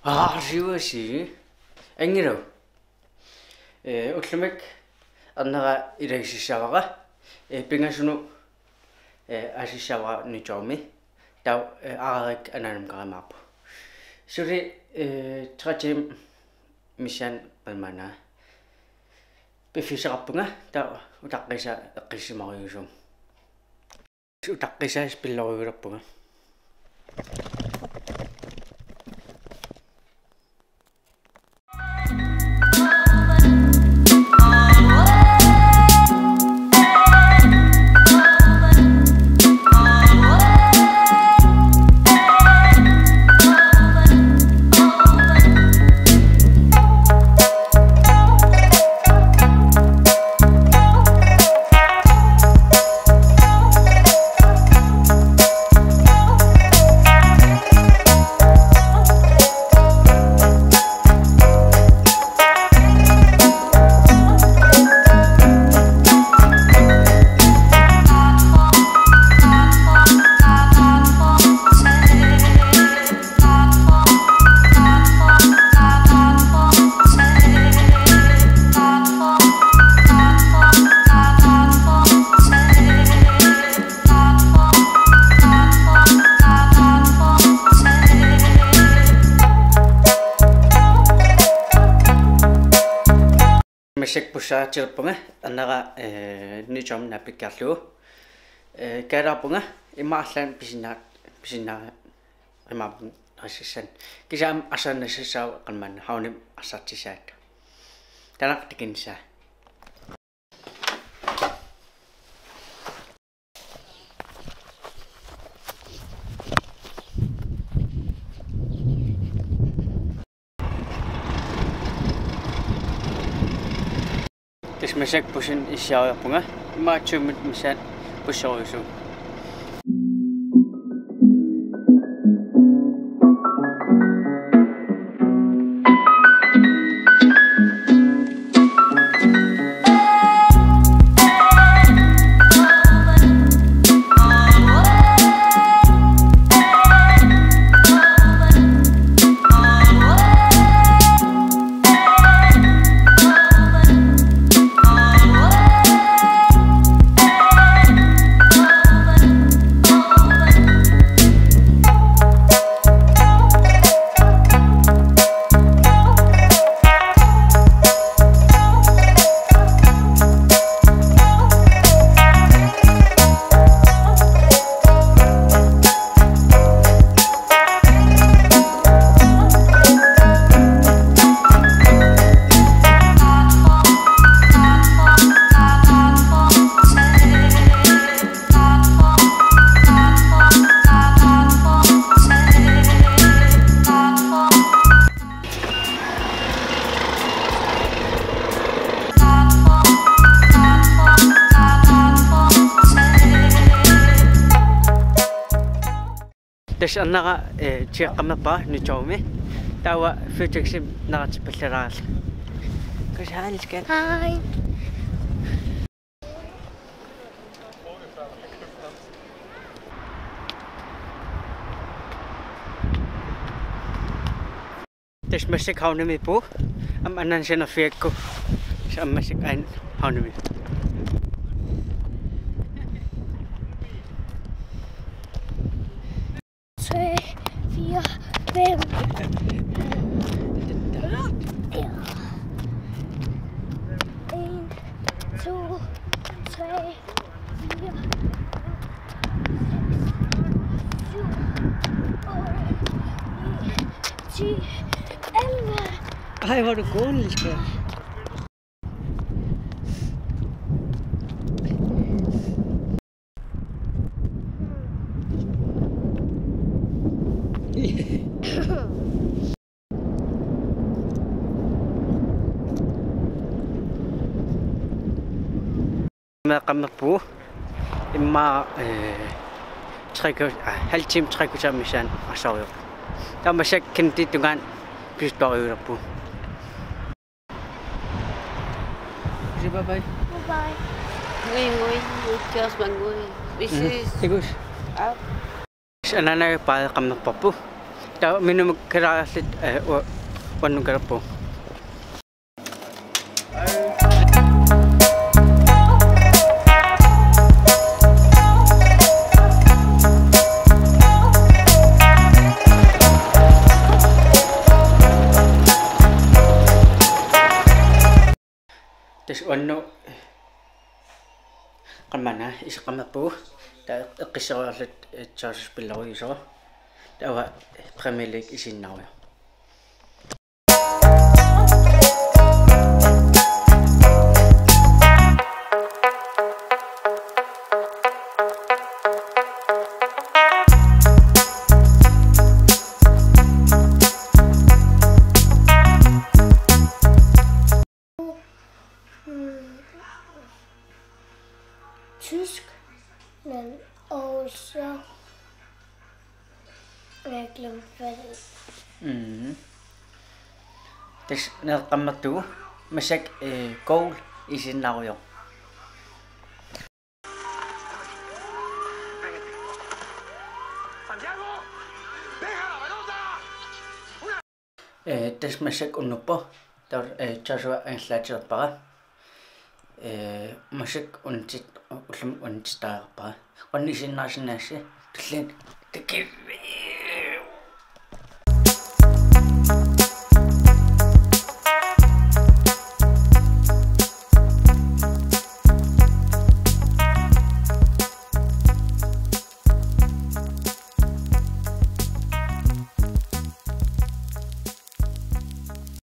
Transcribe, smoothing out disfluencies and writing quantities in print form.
Siuasi. Angiro. Ullumak annera ilagisissavaqa. Pingasunu asissavaqa nitomi. Tau ararik ananam qaramaarpu. Suli tratim mission palmana. Bifisaqarpunga tau utaqqisa eqqissimaruusum. Utaqqisa spilleruyulerpunga. Mesek pusa cilpunga annara nichom napikkarlu karapunga imaallan pisina imabun asissan kisam asanna sisau qanman haunim asartisaat tanak tikinsa Mesek pusin isyapunga machumit misan pusoisu. Des annara tiaqqamappa nitomi tawa futuksim naratipallaraal. Kus haaliskan. Hi. Des masik haunimi pu am anan sena fiekku. Sam masik ein haunimi. 2, 4, 5. 1, 2, 3, 4, 10, 11. Ai, wat een koningske. Qamappu imma trækker halv time trækker sig med sand og så der må jeg kende det du kan blive på. Bye bye. Bye bye. Ngui kios bangui. This is Tigus. Sana na pa qamappu. Der minimum karasit wanu karapo. Tes wanu kamana isqamapu ta eqqisserarlut Charles Pillaruiso tawa Premier League isinnaruja. Tysk, men også jeg glemte hvad det. Tes neqammatu masak goal isinnaruja. Tes masak unuppo tar Joshua anslaatserpara. Masak ullum unstаарpara. Qannisinnaarsinnaassi tullan takivvi